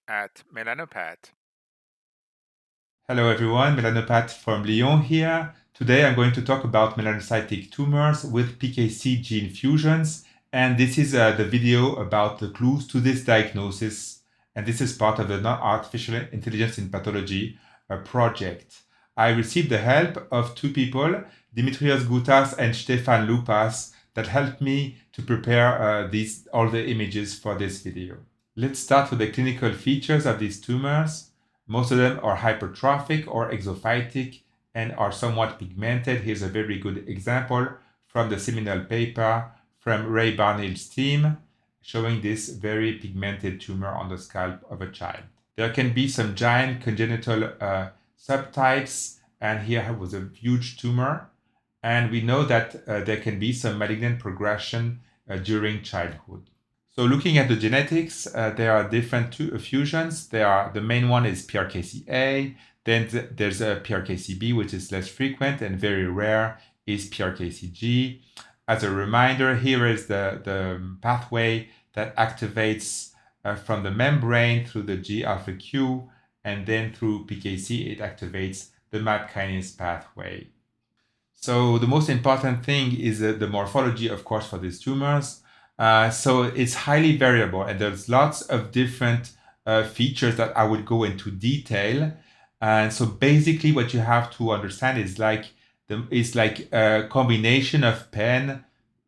at Melanopath. Hello everyone, Melanopath from Lyon here. Today I'm going to talk about melanocytic tumors with PKC gene fusions, and this is the video about the clues to this diagnosis, and this is part of the Non-Artificial Intelligence in Pathology project. I received the help of two people, Dimitrios Goutas and Stefan Lupas, that helped me to prepare all the images for this video. Let's start with the clinical features of these tumors. Most of them are hypertrophic or exophytic and are somewhat pigmented. Here's a very good example from the seminal paper from Ray Barnill's team showing this very pigmented tumor on the scalp of a child. There can be some giant congenital subtypes, and here was a huge tumor. And we know that there can be some malignant progression during childhood. So looking at the genetics, there are different fusions. The main one is PRKCA. Then there's a PRKCB, which is less frequent and very rare, is PRKCG. As a reminder, here is the pathway that activates from the membrane through the G-alpha Q, and then through PKC, it activates the MAP kinase pathway. So the most important thing is the morphology, of course, for these tumors. So it's highly variable, and there's lots of different features that I would go into detail. And so basically, what you have to understand is like a combination of PEN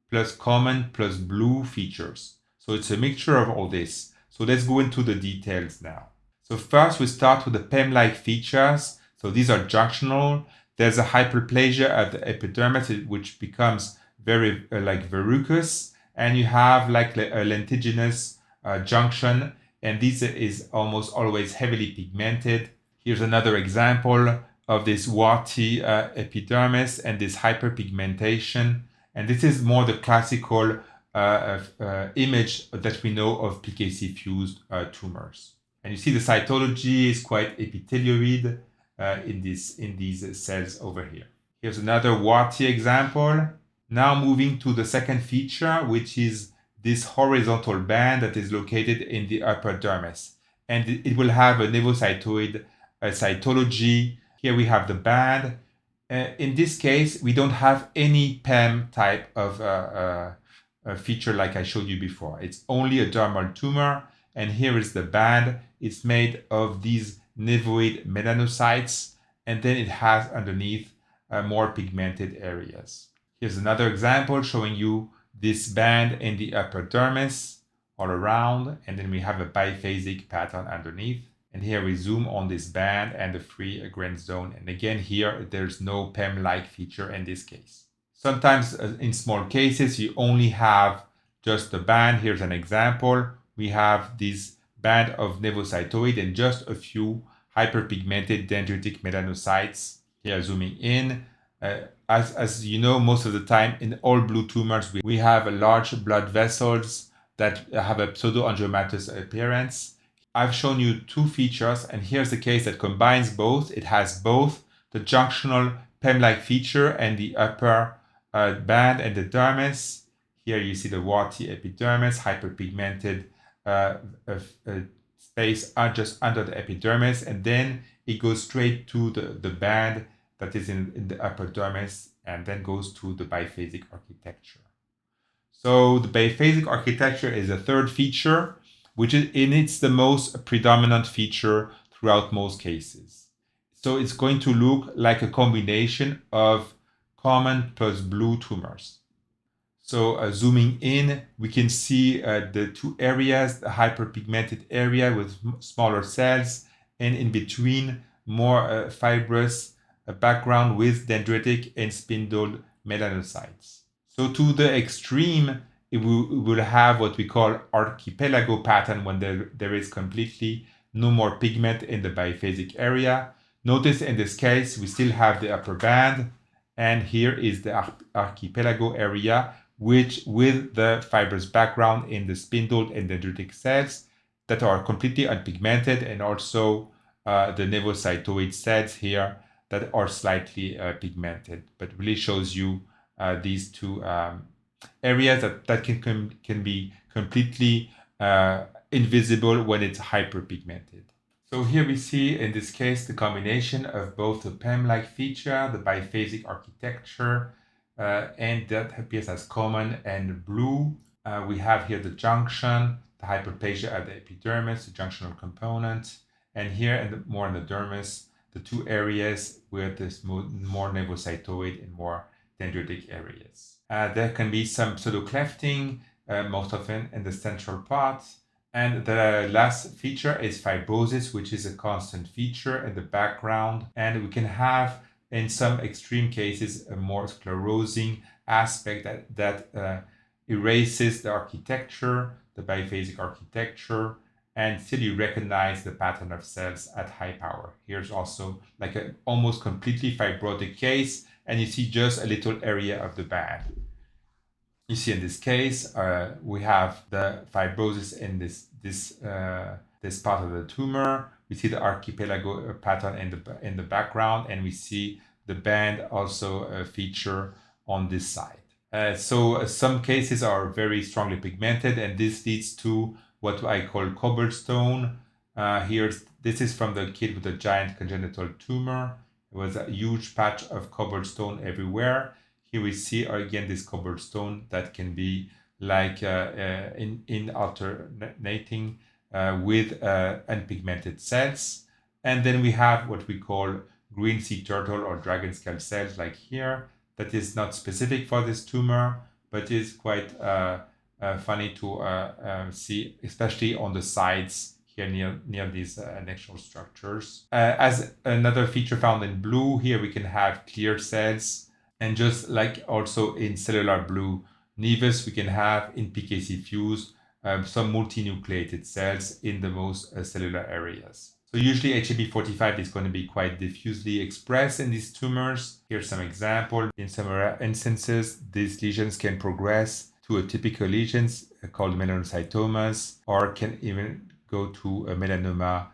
plus common plus blue features. So it's a mixture of all this. So let's go into the details now. So first, we start with the PEM-like features. So these are junctional. There's a hyperplasia at the epidermis, which becomes very like verrucous. And you have like a lentiginous junction, and this is almost always heavily pigmented. Here's another example of this warty epidermis and this hyperpigmentation. And this is more the classical image that we know of PKC-fused tumors. And you see the cytology is quite epithelioid in these cells over here. Here's another warty example. Now moving to the second feature, which is this horizontal band that is located in the upper dermis. And it will have a nevocytoid cytology. Here we have the band. In this case, we don't have any PEM type of feature like I showed you before. It's only a dermal tumor. And here is the band. It's made of these nevoid melanocytes. And then it has underneath more pigmented areas. Here's another example showing you this band in the upper dermis all around, and then we have a biphasic pattern underneath. And here we zoom on this band and the free grain zone. And again, here there's no PEM-like feature in this case. Sometimes in small cases, you only have just the band. Here's an example. We have this band of nevocytoid and just a few hyperpigmented dendritic melanocytes. Here zooming in. As you know, most of the time in all blue tumors, we have large blood vessels that have a pseudoangiomatous appearance. I've shown you two features, and here's the case that combines both. It has both the junctional PEM-like feature and the upper band and the dermis. Here you see the warty epidermis, hyperpigmented space just under the epidermis, and then it goes straight to the band that is in the upper dermis and then goes to the biphasic architecture. So the biphasic architecture is a third feature, which is it's the most predominant feature throughout most cases. So it's going to look like a combination of common plus blue tumors. So zooming in, we can see the two areas, the hyperpigmented area with smaller cells, and in between more fibrous background with dendritic and spindle melanocytes. So to the extreme, it will have what we call archipelago pattern when there is completely no more pigment in the biphasic area. Notice in this case, we still have the upper band, and here is the archipelago area, which with the fibrous background in the spindle and dendritic cells that are completely unpigmented, and also the nevocytoid cells here that are slightly pigmented, but really shows you these two areas that can be completely invisible when it's hyperpigmented. So here we see in this case the combination of both the PEM-like feature, the biphasic architecture, and that appears as common and blue. We have here the junction, the hyperplasia at the epidermis, the junctional component, and here more in the dermis, the two areas with this more nevocytoid and more dendritic areas. There can be some pseudoclefting, most often in the central part. And the last feature is fibrosis, which is a constant feature in the background. And we can have, in some extreme cases, a more sclerosing aspect that erases the architecture, the biphasic architecture, and still you recognize the pattern of cells at high power. Here's also like an almost completely fibrotic case, and you see just a little area of the band. You see in this case, we have the fibrosis in this part of the tumor. We see the archipelago pattern in the background, and we see the band also feature on this side. So some cases are very strongly pigmented, and this leads to what I call cobblestone. This is from the kid with a giant congenital tumor. It was a huge patch of cobblestone everywhere. Here we see again this cobblestone that can be like in alternating with unpigmented cells. And then we have what we call green sea turtle or dragon scale cells like here. That is not specific for this tumor, but is quite funny to see, especially on the sides here near these adnexal structures. As another feature found in blue, here we can have clear cells. And just like also in cellular blue nevus, we can have in PKC-fused some multinucleated cells in the most cellular areas. So usually HLA-B45 is going to be quite diffusely expressed in these tumors. Here's some example. In some instances, these lesions can progress to atypical lesions called melanocytomas, or can even go to a melanoma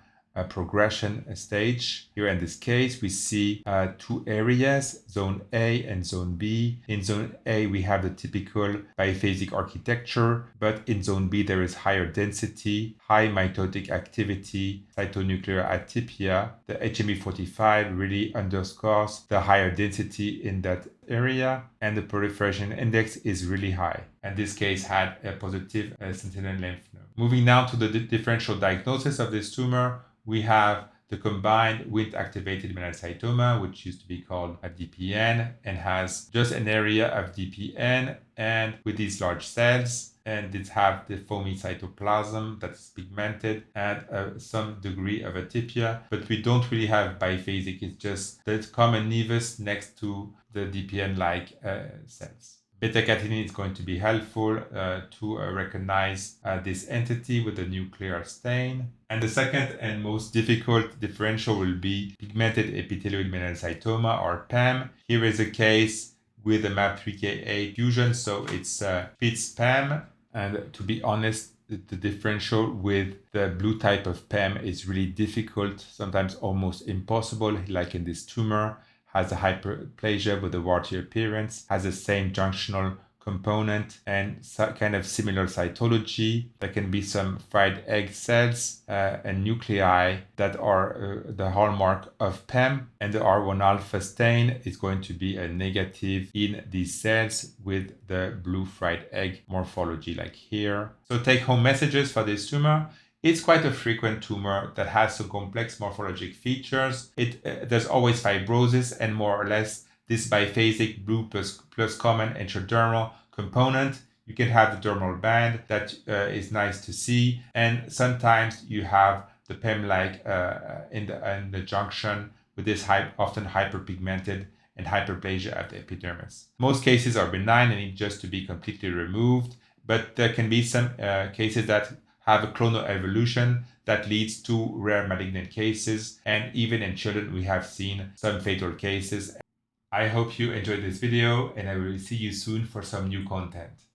progression stage. Here in this case, we see two areas, zone A and zone B. In zone A, we have the typical biphasic architecture, but in zone B, there is higher density, high mitotic activity, cytonuclear atypia. The HME45 really underscores the higher density in that area, and the proliferation index is really high. And this case had a positive sentinel lymph node. Moving now to the differential diagnosis of this tumor, we have the combined Wnt-activated melanocytoma, which used to be called a DPN, and has just an area of DPN and with these large cells, and it have the foamy cytoplasm that's pigmented and some degree of atypia, but we don't really have biphasic. It's just the common nevus next to the DPN-like cells. Beta-catenin is going to be helpful to recognize this entity with a nuclear stain. And the second and most difficult differential will be pigmented epithelioid melanocytoma, or PEM. Here is a case with a MAP3K8 fusion, so it's fits PEM. And to be honest, the differential with the blue type of PEM is really difficult, sometimes almost impossible, like in this tumor. Has a hyperplasia with a warty appearance, has the same junctional component and kind of similar cytology. There can be some fried egg cells and nuclei that are the hallmark of PEM, and the R1 alpha stain is going to be a negative in these cells with the blue fried egg morphology like here. So take home messages for this tumor. It's quite a frequent tumor that has some complex morphologic features. There's always fibrosis and more or less this biphasic blue plus common intradermal component. You can have the dermal band that is nice to see, and sometimes you have the PEM-like in the junction with this often hyperpigmented and hyperplasia at the epidermis. Most cases are benign and need just to be completely removed, but there can be some cases that have a clonal evolution that leads to rare malignant cases, and even in children we have seen some fatal cases. I hope you enjoyed this video, and I will see you soon for some new content.